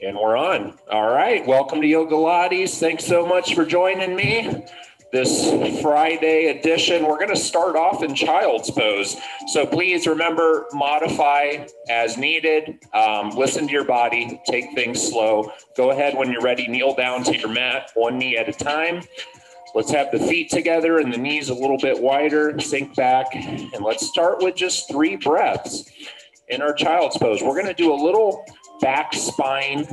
And we're on. All right. Welcome to Yogalates. Thanks so much for joining me this Friday edition. We're going to start off in child's pose. So please remember, modify as needed. Listen to your body. Take things slow. Go ahead when you're ready. Kneel down to your mat, one knee at a time. Let's have the feet together and the knees a little bit wider. Sink back. And let's start with just 3 breaths in our child's pose. We're going to do a little back spine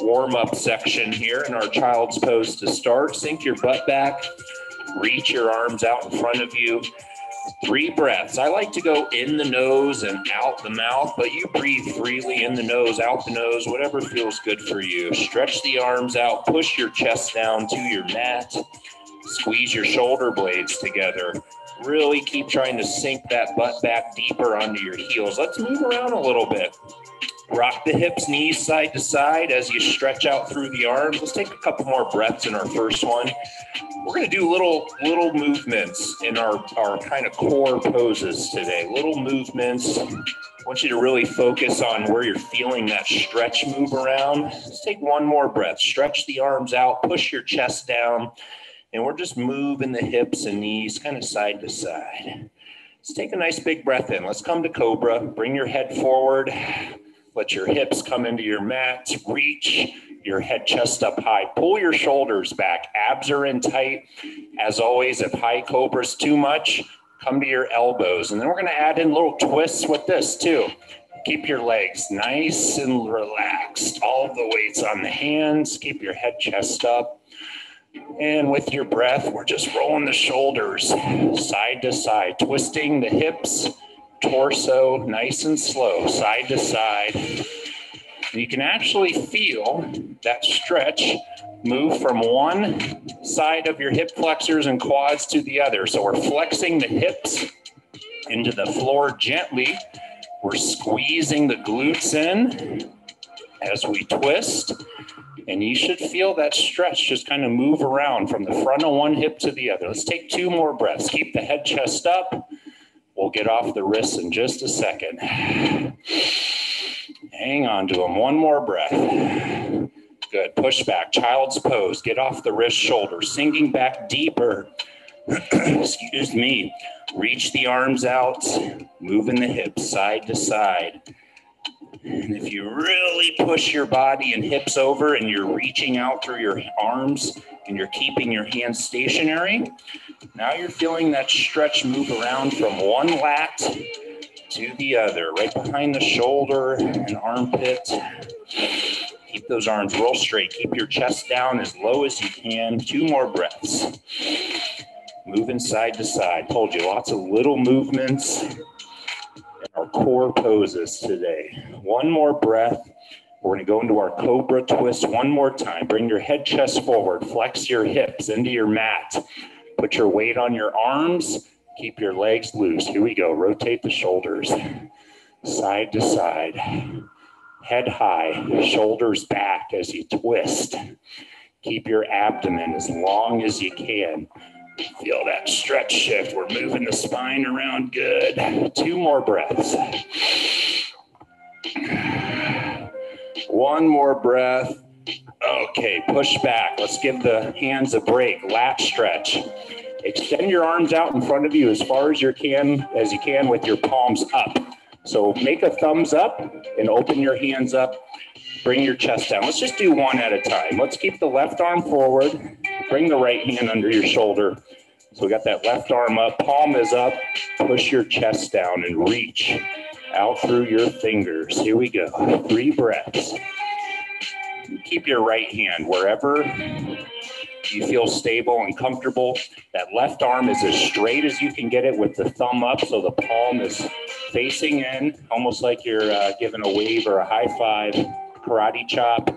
warm-up section here in our child's pose to start. Sink your butt back, reach your arms out in front of you. 3 breaths. I like to go in the nose and out the mouth, but you breathe freely in the nose, out the nose, whatever feels good for you. Stretch the arms out, push your chest down to your mat, squeeze your shoulder blades together. Really keep trying to sink that butt back deeper onto your heels. Let's move around a little bit. Rock the hips, knees side to side as you stretch out through the arms. Let's take a couple more breaths in our first one. We're going to do little movements in our kind of core poses today. Little movements. I want you to really focus on where you're feeling that stretch move around. Let's take one more breath. Stretch the arms out, push your chest down, and we're just moving the hips and knees kind of side to side. Let's take a nice big breath in. Let's come to Cobra. Bring your head forward. Let your hips come into your mat. Reach your head, chest up high. Pull your shoulders back. Abs are in tight. As always, if high Cobra is too much, come to your elbows. And then we're going to add in little twists with this too. Keep your legs nice and relaxed. All of the weight's on the hands. Keep your head, chest up. And with your breath, we're just rolling the shoulders side to side, twisting the hips, torso, nice and slow, side to side. And you can actually feel that stretch move from one side of your hip flexors and quads to the other. So we're flexing the hips into the floor gently. We're squeezing the glutes in as we twist. And you should feel that stretch just kind of move around from the front of one hip to the other. Let's take 2 more breaths. Keep the head, chest up. We'll get off the wrists in just a second. Hang on to them. 1 more breath. Good. Push back. Child's pose. Get off the wrist, shoulders. Sinking back deeper. Excuse me. Reach the arms out. Moving the hips side to side. And if you really push your body and hips over and you're reaching out through your arms and you're keeping your hands stationary, now you're feeling that stretch move around from one lat to the other, right behind the shoulder and armpit. Keep those arms real straight. Keep your chest down as low as you can. 2 more breaths. Moving side to side. Told you, lots of little movements in our core poses today. 1 more breath. We're going to go into our Cobra twist one more time. Bring your head, chest forward. Flex your hips into your mat. Put your weight on your arms. Keep your legs loose. Here we go. Rotate the shoulders side to side. Head high, shoulders back as you twist. Keep your abdomen as long as you can. Feel that stretch shift. We're moving the spine around good. 2 more breaths. 1 more breath. Okay, push back. Let's give the hands a break. Lat stretch. Extend your arms out in front of you as far as you can with your palms up. So make a thumbs up and open your hands up. Bring your chest down. Let's just do 1 at a time. Let's keep the left arm forward. Bring the right hand under your shoulder. So we got that left arm up. Palm is up. Push your chest down and reach out through your fingers. Here we go. 3 breaths. Keep your right hand wherever you feel stable and comfortable. That left arm is as straight as you can get it with the thumb up, so the palm is facing in, almost like you're giving a wave or a high five, karate chop.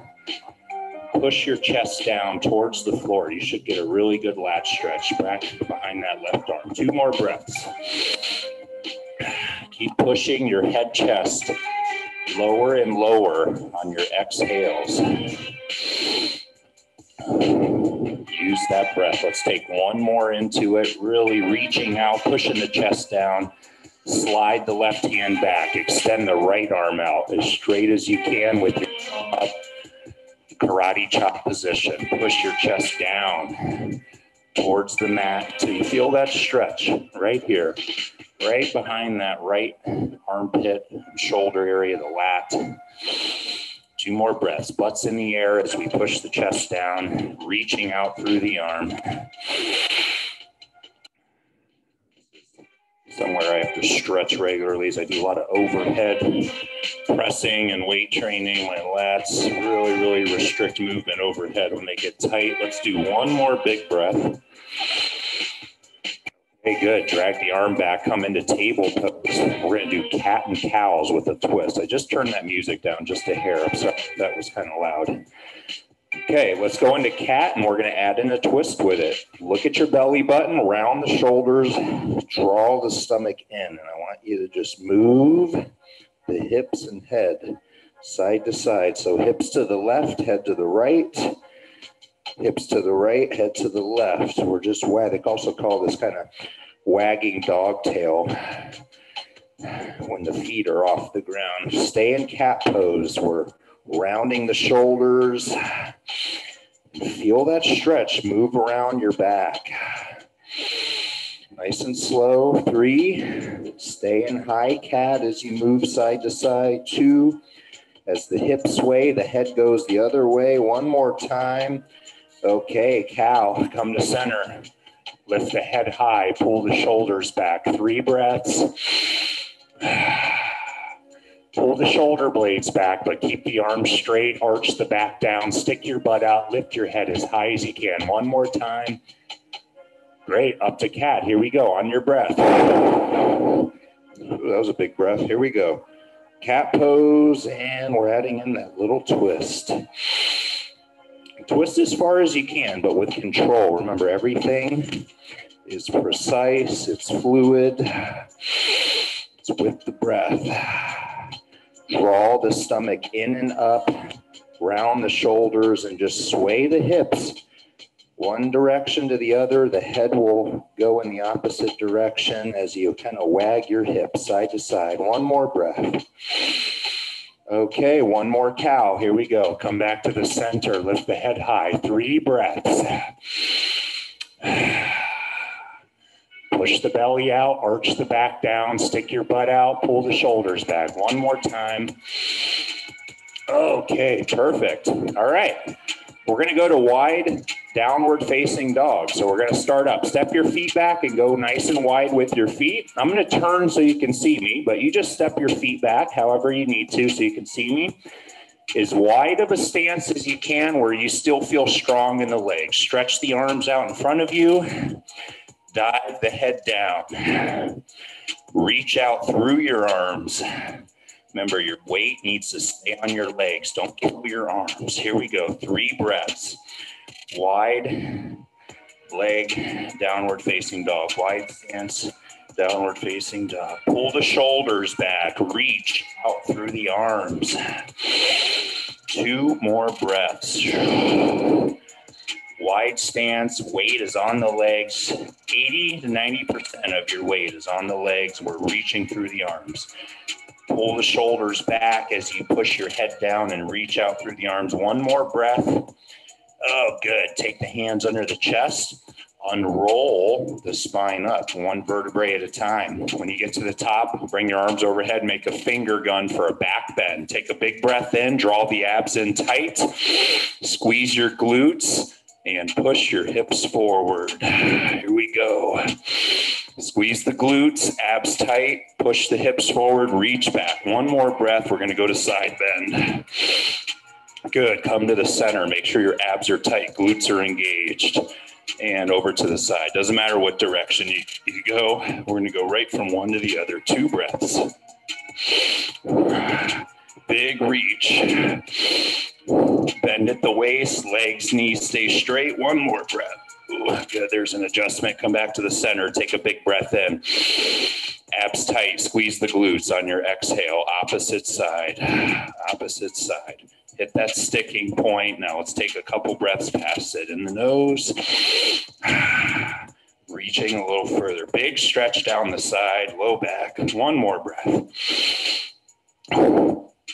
Push your chest down towards the floor. You should get a really good lat stretch back behind that left arm. 2 more breaths. Keep pushing your head, chest lower and lower on your exhales. Use that breath. Let's take 1 more into it, really reaching out, pushing the chest down. Slide the left hand back. Extend the right arm out as straight as you can with your thumb up. Karate chop position. Push your chest down towards the mat till you feel that stretch right here, right behind that right armpit, shoulder area, the lat. 2 more breaths. Butts in the air as we push the chest down, reaching out through the arm. Somewhere I have to stretch regularly as I do a lot of overhead pressing and weight training. My lats really restrict movement overhead when they get tight. Let's do 1 more big breath. Okay, good. Drag the arm back, come into table pose. We're gonna do cat and cows with a twist. I just turned that music down just a hair. I'm sorry, that was kind of loud. Okay, let's go into cat and we're gonna add in a twist with it. Look at your belly button, round the shoulders, draw the stomach in. And I want you to just move the hips and head side to side. So hips to the left, head to the right. Hips to the right, head to the left. We're just they also call this kind of wagging dog tail when the feet are off the ground. Stay in cat pose. We're rounding the shoulders. Feel that stretch. Move around your back. Nice and slow. 3. Stay in high cat as you move side to side. 2. As the hips sway, the head goes the other way. 1 more time. Okay, cow, come to center. Lift the head high, pull the shoulders back. 3 breaths. Pull the shoulder blades back, but keep the arms straight, arch the back down, stick your butt out, lift your head as high as you can. 1 more time. Great, up to cat. Here we go, on your breath. Ooh, that was a big breath. Here we go. Cat pose, and we're adding in that little twist. Twist as far as you can, but with control. Remember, everything is precise, it's fluid, it's with the breath. Draw the stomach in and up, round the shoulders, and just sway the hips. 1 direction to the other. The head will go in the opposite direction as you kind of wag your hips side to side. 1 more breath. Okay, 1 more cow. Here we go. Come back to the center. Lift the head high. 3 breaths. Push the belly out. Arch the back down. Stick your butt out. Pull the shoulders back. 1 more time. Okay, perfect. All right. We're going to go to wide downward facing dog. So we're going to start up. Step your feet back and go nice and wide with your feet. I'm going to turn so you can see me, but you just step your feet back however you need to so you can see me. As wide of a stance as you can where you still feel strong in the legs. Stretch the arms out in front of you. Dive the head down. Reach out through your arms. Remember, your weight needs to stay on your legs. Don't kill your arms. Here we go. 3 breaths. Wide leg, downward facing dog. Wide stance, downward facing dog. Pull the shoulders back. Reach out through the arms. 2 more breaths. Wide stance, weight is on the legs. 80 to 90% of your weight is on the legs. We're reaching through the arms. Pull the shoulders back as you push your head down and reach out through the arms. 1 more breath. Oh, good. Take the hands under the chest. Unroll the spine up 1 vertebrae at a time. When you get to the top, bring your arms overhead, make a finger gun for a back bend. Take a big breath in, draw the abs in tight, squeeze your glutes, and push your hips forward. Here we go. Squeeze the glutes, abs tight, push the hips forward, reach back. 1 more breath. We're going to go to side bend. Good. Come to the center. Make sure your abs are tight, glutes are engaged. And over to the side. Doesn't matter what direction you go. We're going to go right from one to the other. 2 breaths. Big reach. Bend at the waist, legs, knees stay straight. 1 more breath. Ooh, good. There's an adjustment. Come back to the center. Take a big breath in. Abs tight. Squeeze the glutes on your exhale. Opposite side. Opposite side. Hit that sticking point. Now let's take a couple breaths past it. In the nose. Reaching a little further. Big stretch down the side. Low back. 1 more breath.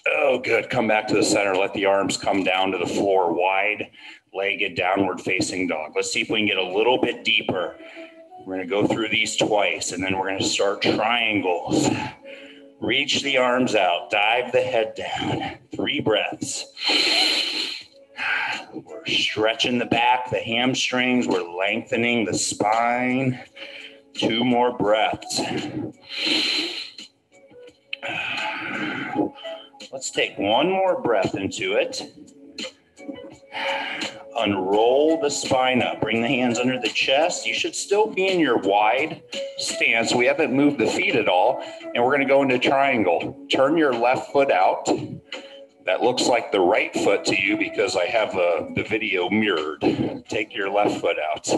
Oh, good. Come back to the center. Let the arms come down to the floor. Wide-legged downward facing dog. Let's see if we can get a little bit deeper. We're going to go through these twice, and then we're going to start triangles. Reach the arms out. Dive the head down. 3 breaths. We're stretching the back, the hamstrings. We're lengthening the spine. 2 more breaths. Let's take 1 more breath into it. Unroll the spine up. Bring the hands under the chest. You should still be in your wide stance. We haven't moved the feet at all. And we're going to go into triangle. Turn your left foot out. That looks like the right foot to you because I have the video mirrored. Take your left foot out.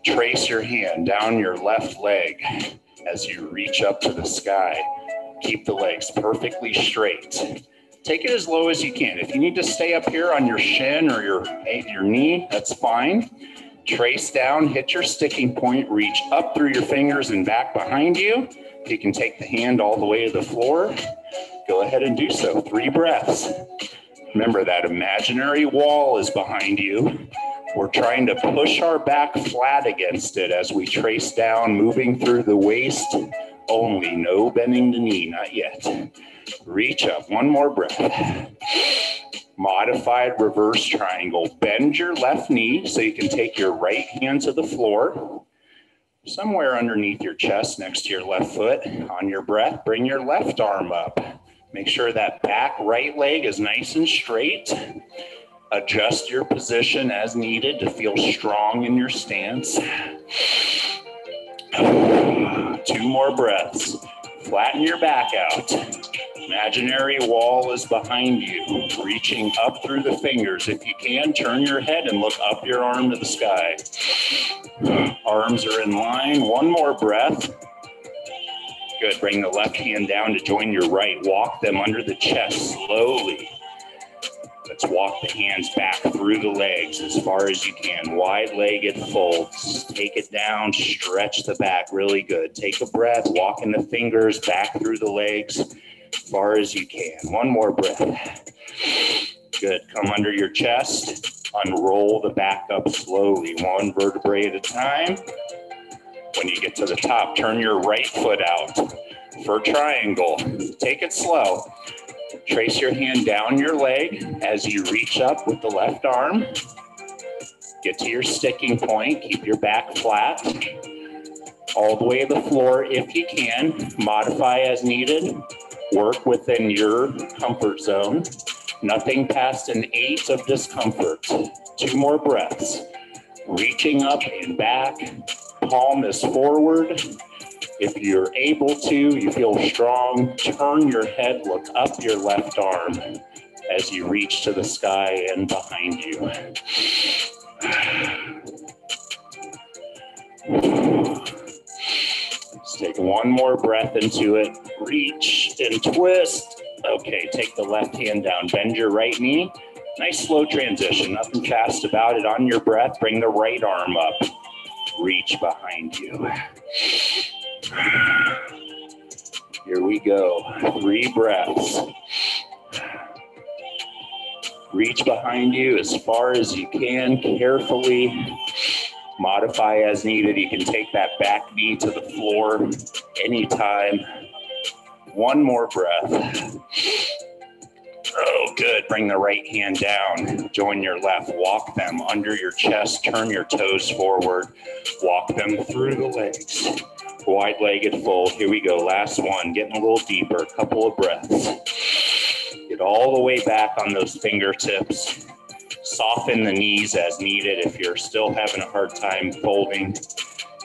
Trace your hand down your left leg as you reach up to the sky. Keep the legs perfectly straight. Take it as low as you can. If you need to stay up here on your shin or your knee, that's fine. Trace down, hit your sticking point, reach up through your fingers and back behind you. If you can take the hand all the way to the floor, go ahead and do so. 3 breaths. Remember that imaginary wall is behind you. We're trying to push our back flat against it as we trace down, moving through the waist only. No bending the knee, not yet. Reach up. 1 more breath. Modified reverse triangle. Bend your left knee so you can take your right hand to the floor. Somewhere underneath your chest next to your left foot. On your breath, bring your left arm up. Make sure that back right leg is nice and straight. Adjust your position as needed to feel strong in your stance. 2 more breaths. Flatten your back out. Imaginary wall is behind you. Reaching up through the fingers. If you can, turn your head and look up your arm to the sky. Arms are in line. 1 more breath. Good. Bring the left hand down to join your right. Walk them under the chest slowly. Let's walk the hands back through the legs as far as you can. Wide-legged folds. Take it down, stretch the back. Really good. Take a breath, walking the fingers back through the legs as far as you can. 1 more breath. Good. Come under your chest. Unroll the back up slowly, 1 vertebrae at a time. When you get to the top, turn your right foot out for triangle. Take it slow. Trace your hand down your leg as you reach up with the left arm. Get to your sticking point. Keep your back flat. All the way to the floor if you can. Modify as needed. Work within your comfort zone. Nothing past an 8 of discomfort. 2 more breaths. Reaching up and back. Palm is forward. If you're able to, you feel strong, turn your head, look up your left arm as you reach to the sky and behind you. Let's take 1 more breath into it. Reach and twist. Okay, take the left hand down. Bend your right knee. Nice slow transition. Nothing fast about it. On your breath, bring the right arm up. Reach behind you. Here we go. 3 breaths. Reach behind you as far as you can, carefully. Modify as needed. You can take that back knee to the floor anytime. 1 more breath. Oh, good. Bring the right hand down. Join your left. Walk them under your chest. Turn your toes forward. Walk them through the legs. Wide-legged fold. Here we go. Last one. Getting a little deeper. A couple of breaths. Get all the way back on those fingertips. Soften the knees as needed if you're still having a hard time folding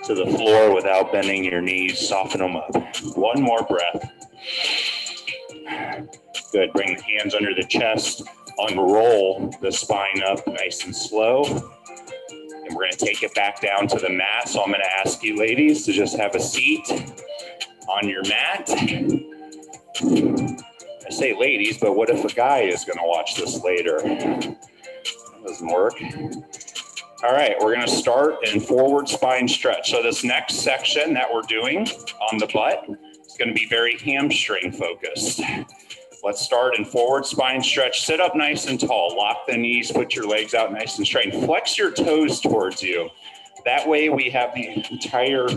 to the floor without bending your knees. Soften them up. 1 more breath. Good. Bring the hands under the chest. Unroll the spine up nice and slow. And we're going to take it back down to the mat. So I'm going to ask you ladies to just have a seat on your mat. I say ladies, but what if a guy is going to watch this later? That doesn't work. All right, we're going to start in forward spine stretch. So this next section that we're doing on the butt is going to be very hamstring focused. Let's start in forward spine stretch. Sit up nice and tall. Lock the knees, put your legs out nice and straight. Flex your toes towards you. That way we have the entire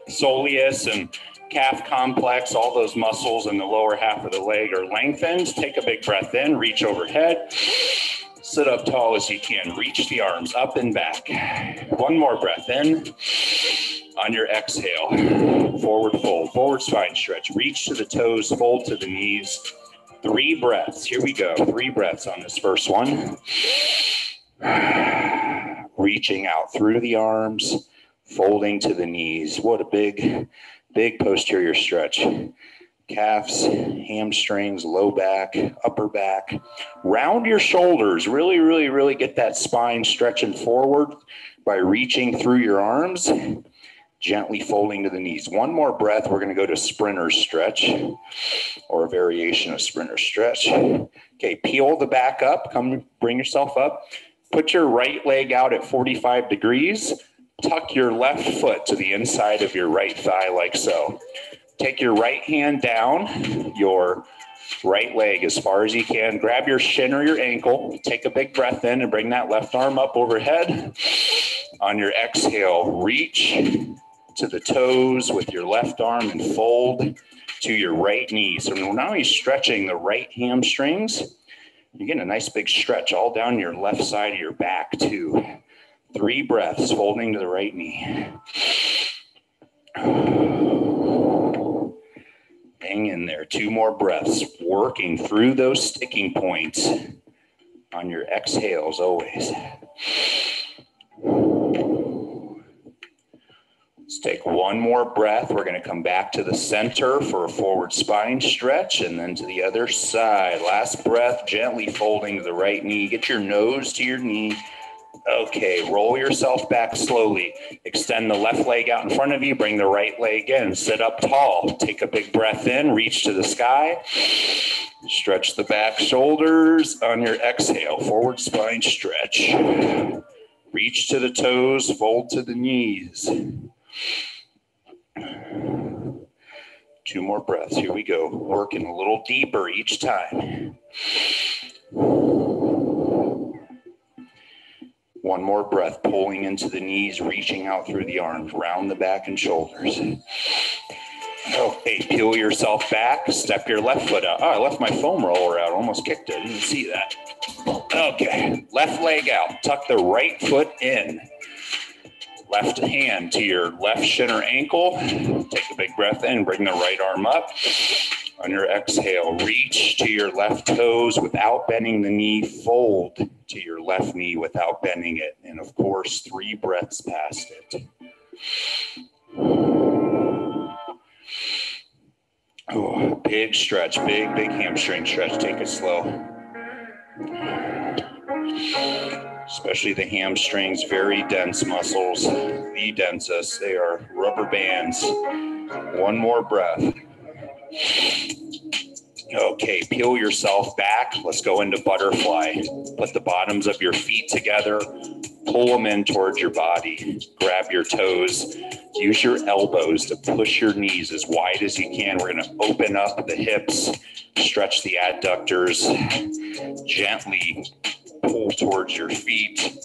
soleus and calf complex, all those muscles in the lower half of the leg are lengthened. Take a big breath in, reach overhead. Sit up tall as you can. Reach the arms up and back. One more breath in. On your exhale, forward fold, forward spine stretch. Reach to the toes, fold to the knees. 3 breaths. Here we go. 3 breaths on this first one. Reaching out through the arms, folding to the knees. What a big, big posterior stretch. Calves, hamstrings, low back, upper back. Round your shoulders. Really, really, really get that spine stretching forward by reaching through your arms, gently folding to the knees. One more breath. We're going to go to sprinter's stretch or a variation of sprinter's stretch. Okay, peel the back up. Come bring yourself up. Put your right leg out at 45 degrees. Tuck your left foot to the inside of your right thigh like so. Take your right hand down, your right leg as far as you can. Grab your shin or your ankle. Take a big breath in and bring that left arm up overhead. On your exhale, reach to the toes with your left arm and fold to your right knee. So now you're stretching the right hamstrings. You're getting a nice big stretch all down your left side of your back too. 3 breaths, folding to the right knee. Hang in there. 2 more breaths, working through those sticking points on your exhales always. Let's take 1 more breath. We're going to come back to the center for a forward spine stretch and then to the other side. Last breath, gently folding to the right knee. Get your nose to your knee. Okay, roll yourself back slowly. Extend the left leg out in front of you. Bring the right leg in. Sit up tall. Take a big breath in. Reach to the sky. Stretch the back shoulders. On your exhale, forward spine stretch. Reach to the toes. Fold to the knees. 2 more breaths. Here we go. Working a little deeper each time. 1 more breath, pulling into the knees, reaching out through the arms, round the back and shoulders. Okay, peel yourself back, step your left foot out. Oh, I left my foam roller out, almost kicked it, didn't see that. Okay, left leg out, tuck the right foot in. Left hand to your left shin or ankle. Take a big breath in, bring the right arm up. On your exhale, reach to your left toes without bending the knee. Fold to your left knee without bending it. And of course, 3 breaths past it. Oh, big stretch, big hamstring stretch. Take it slow. Especially the hamstrings, very dense muscles, the densest. They are rubber bands. 1 more breath. Okay, peel yourself back. Let's go into butterfly. Put the bottoms of your feet together. Pull them in towards your body. Grab your toes. Use your elbows to push your knees as wide as you can. We're going to open up the hips, stretch the adductors, gently pull towards your feet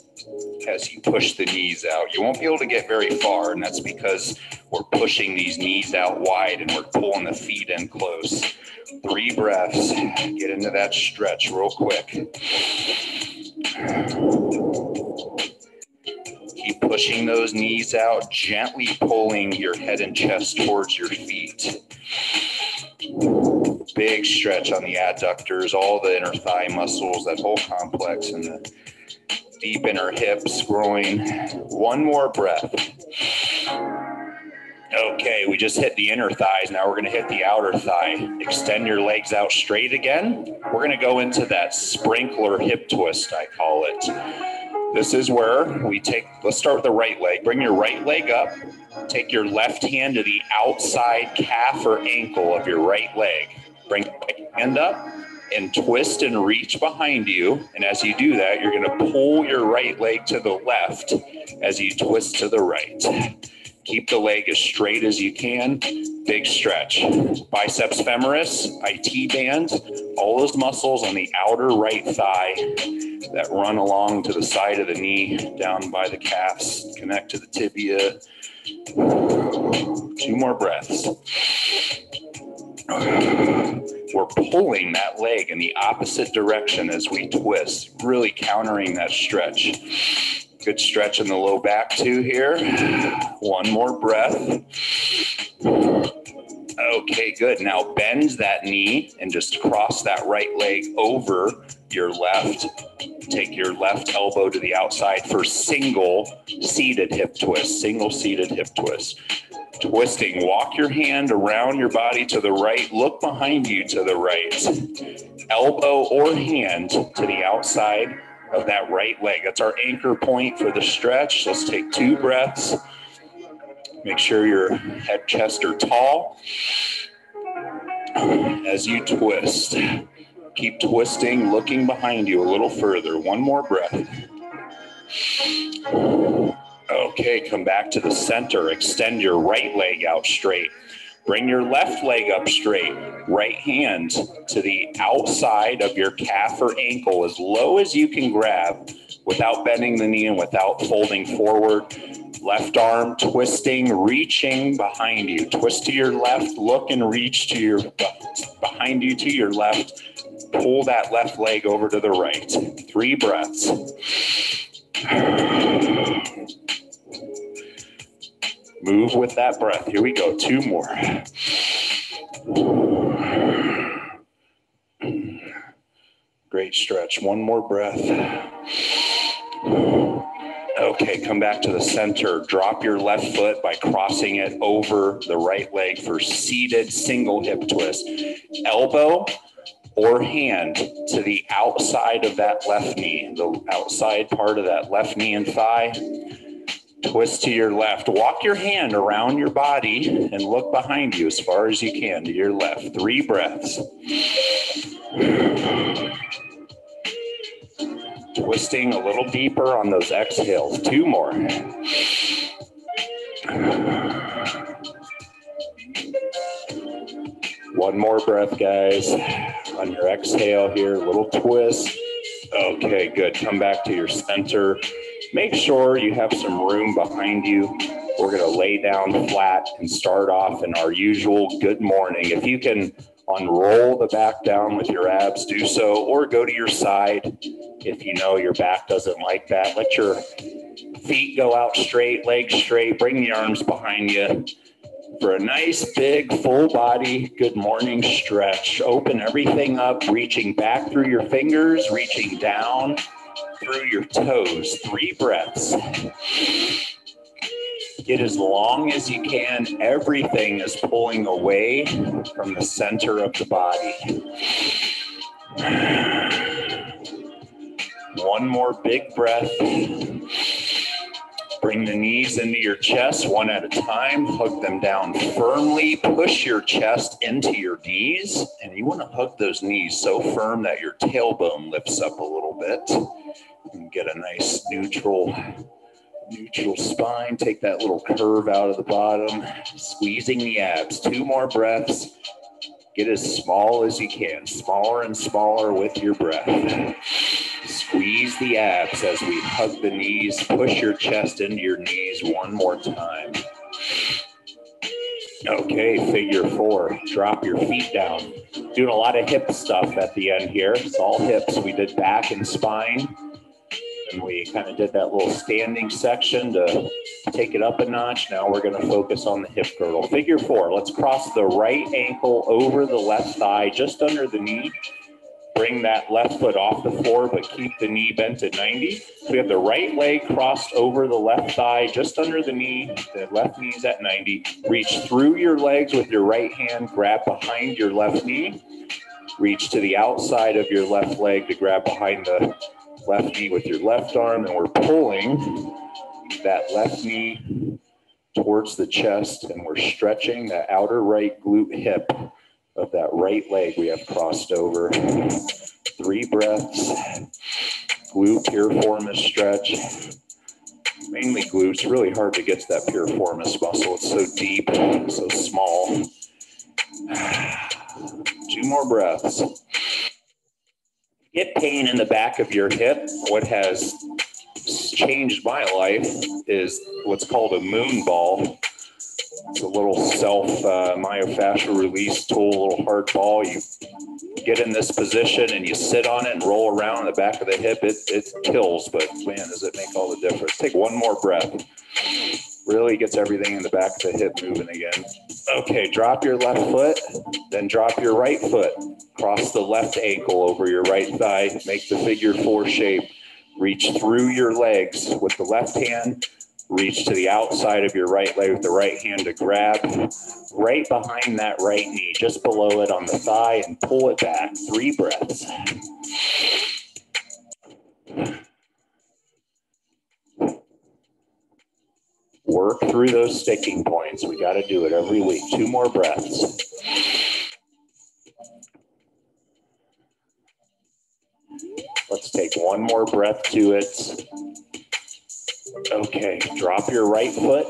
as you push the knees out. You won't be able to get very far, and that's because we're pushing these knees out wide and we're pulling the feet in close. 3 breaths. Get into that stretch real quick. Keep pushing those knees out, gently pulling your head and chest towards your feet. Big stretch on the adductors, all the inner thigh muscles, that whole complex, and the deep inner hips, groin. 1 more breath. Okay, we just hit the inner thighs. Now we're going to hit the outer thigh. Extend your legs out straight again. We're going to go into that sprinkler hip twist, I call it. This is where we let's start with the right leg. Bring your right leg up. Take your left hand to the outside calf or ankle of your right leg. Bring the right hand up and twist and reach behind you. And as you do that, you're going to pull your right leg to the left as you twist to the right. Keep the leg as straight as you can. Big stretch. Biceps femoris, IT band, all those muscles on the outer right thigh that run along to the side of the knee, down by the calves, connect to the tibia. 2 more breaths. We're pulling that leg in the opposite direction as we twist, really countering that stretch. Good stretch in the low back too here. 1 more breath. Okay, good. Now bend that knee and just cross that right leg over your left. Take your left elbow to the outside for single seated hip twist. Single seated hip twist. Twisting. Walk your hand around your body to the right. Look behind you to the right. Elbow or hand to the outside of that right leg. That's our anchor point for the stretch. Let's take 2 breaths. Make sure your head, chest are tall as you twist. Keep twisting, looking behind you a little further. 1 more breath. Okay, come back to the center. Extend your right leg out straight. Bring your left leg up straight. Right hand to the outside of your calf or ankle as low as you can grab without bending the knee and without folding forward. Left arm twisting, reaching behind you. Twist to your left, look and reach to your behind you to your left. Pull that left leg over to the right. 3 breaths. Move with that breath. Here we go. 2 more. Great stretch. 1 more breath. Okay, come back to the center. Drop your left foot by crossing it over the right leg for seated single hip twist. Elbow or hand to the outside of that left knee, the outside part of that left knee and thigh. Twist to your left. Walk your hand around your body and look behind you as far as you can to your left. 3 breaths. Twisting a little deeper on those exhales. 2 more. One more breath, guys. On your exhale here, little twist. Okay, good. Come back to your center. Make sure you have some room behind you. We're going to lay down flat and start off in our usual good morning. If you can unroll the back down with your abs, do so, or go to your side. If you know your back doesn't like that, let your feet go out straight, legs straight, bring the arms behind you for a nice big full body good morning stretch. Open everything up, reaching back through your fingers, reaching down through your toes. 3 breaths. Get as long as you can. Everything is pulling away from the center of the body. 1 more big breath. Bring the knees into your chest 1 at a time. Hug them down firmly. Push your chest into your knees. And you want to hug those knees so firm that your tailbone lifts up a little bit. And get a nice neutral spine. Take that little curve out of the bottom. Squeezing the abs. 2 more breaths. Get as small as you can. Smaller and smaller with your breath. Squeeze the abs as we hug the knees. Push your chest into your knees 1 more time. Okay, figure 4. Drop your feet down. Doing a lot of hip stuff at the end here. It's all hips. We did back and spine. And we kind of did that little standing section to take it up a notch. Now we're going to focus on the hip girdle. Figure 4. Let's cross the right ankle over the left thigh, just under the knee. Bring that left foot off the floor, but keep the knee bent at 90. So we have the right leg crossed over the left thigh, just under the knee. The left knee's at 90. Reach through your legs with your right hand. Grab behind your left knee. Reach to the outside of your left leg to grab behind the left knee with your left arm. And we're pulling that left knee towards the chest. And we're stretching the outer right glute hip of that right leg we have crossed over. 3 breaths. Glute piriformis stretch. mainly glutes. Really hard to get to that piriformis muscle. It's so deep, so small. 2 more breaths. Get pain in the back of your hip. What has changed my life is what's called a moon ball. It's a little myofascial release tool, a little hard ball. You get in this position and you sit on it and roll around the back of the hip. It kills, but man, does it make all the difference. Take 1 more breath. Really gets everything in the back of the hip moving again. Okay, drop your left foot, then drop your right foot. Cross the left ankle over your right thigh. Make the figure 4 shape. Reach through your legs with the left hand. Reach to the outside of your right leg with the right hand to grab right behind that right knee, just below it on the thigh, and pull it back. 3 breaths. Work through those sticking points. We got to do it every week. 2 more breaths. Let's take 1 more breath to it. Okay, drop your right foot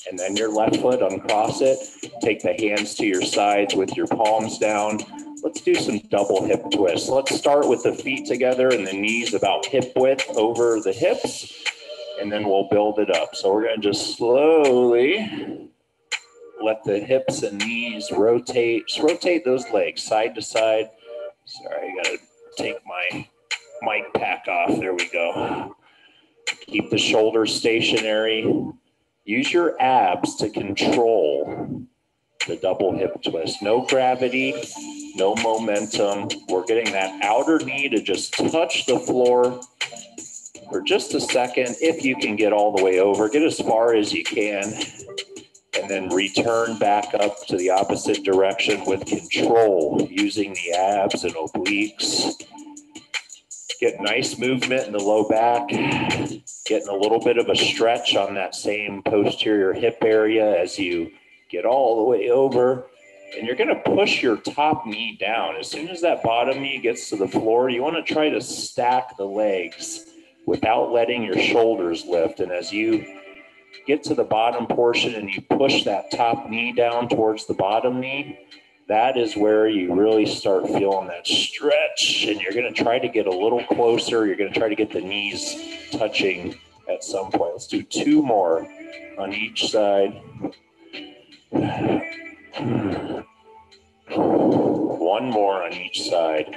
and then your left foot, uncross it. Take the hands to your sides with your palms down. Let's do some double hip twists. Let's start with the feet together and the knees about hip width over the hips, and then we'll build it up. So we're going to just slowly let the hips and knees rotate. Just rotate those legs side to side. Sorry, I got to take my mic pack off. There we go. Keep the shoulders stationary. Use your abs to control the double hip twist. No gravity, no momentum. We're getting that outer knee to just touch the floor for just a second. If you can get all the way over, get as far as you can, and then return back up to the opposite direction with control, using the abs and obliques. Get nice movement in the low back, getting a little bit of a stretch on that same posterior hip area as you get all the way over. And you're going to push your top knee down. As soon as that bottom knee gets to the floor, you want to try to stack the legs without letting your shoulders lift. And as you get to the bottom portion and you push that top knee down towards the bottom knee, that is where you really start feeling that stretch, and you're going to try to get a little closer. You're going to try to get the knees touching at some point. Let's do 2 more on each side. 1 more on each side.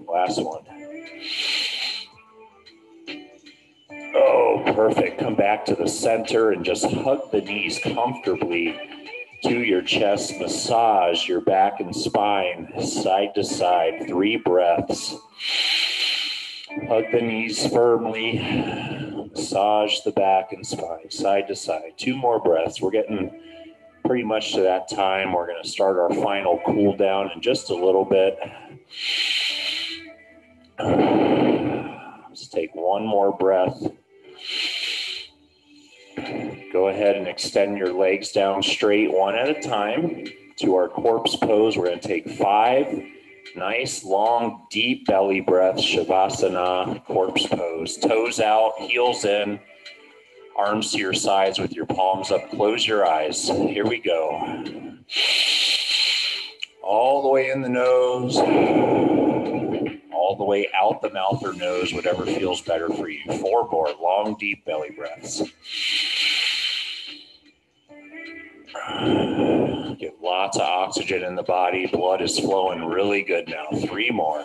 Last one. Oh, perfect. Come back to the center and just hug the knees comfortably to your chest. Massage your back and spine side to side. 3 breaths. Hug the knees firmly. Massage the back and spine side to side. 2 more breaths. We're getting pretty much to that time. We're going to start our final cool down in just a little bit. Let's take 1 more breath. Go ahead and extend your legs down straight, 1 at a time, to our corpse pose. We're going to take 5 nice, long, deep belly breaths, Shavasana, corpse pose. Toes out, heels in, arms to your sides with your palms up. Close your eyes. Here we go. All the way in the nose, all the way out the mouth or nose, whatever feels better for you. 4 more long, deep belly breaths. Get lots of oxygen in the body. Blood is flowing really good now. 3 more.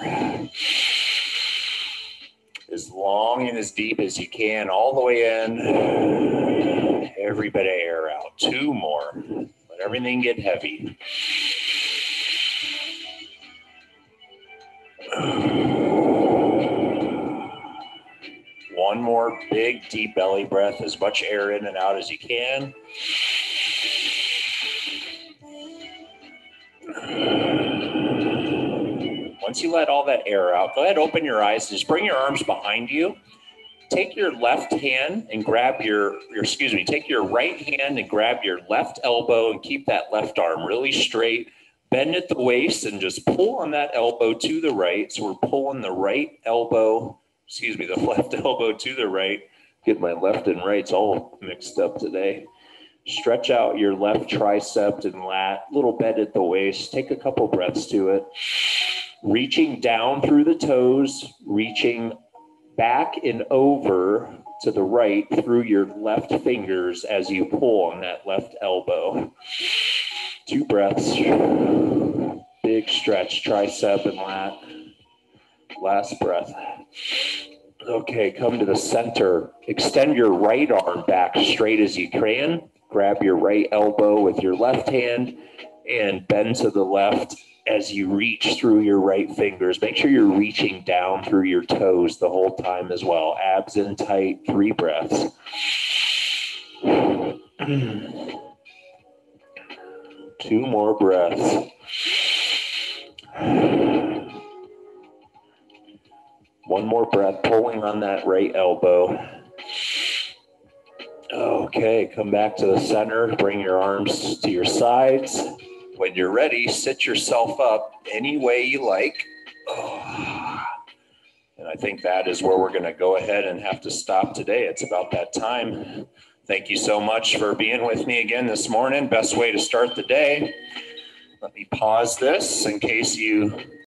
As long and as deep as you can, all the way in. Every bit of air out. 2 more. Let everything get heavy. 1 more big, deep belly breath. As much air in and out as you can. Once you let all that air out, go ahead, open your eyes. Just bring your arms behind you. Take your left hand and grab take your right hand and grab your left elbow and keep that left arm really straight. Bend at the waist and just pull on that elbow to the right. So we're pulling the right elbow the left elbow to the right. Get my left and rights all mixed up today. Stretch out your left tricep and lat, little bend at the waist. Take a couple breaths to it. Reaching down through the toes, reaching back and over to the right through your left fingers as you pull on that left elbow. 2 breaths. Big stretch, tricep and lat. Last breath. Okay, come to the center. Extend your right arm back straight as you can. Grab your right elbow with your left hand and bend to the left as you reach through your right fingers. Make sure you're reaching down through your toes the whole time as well. Abs in tight, 3 breaths. 2 more breaths. 1 more breath, pulling on that right elbow. Okay, come back to the center. Bring your arms to your sides. When you're ready, sit yourself up any way you like. And I think that is where we're going to go ahead and have to stop today. It's about that time. Thank you so much for being with me again this morning. Best way to start the day. Let me pause this in case you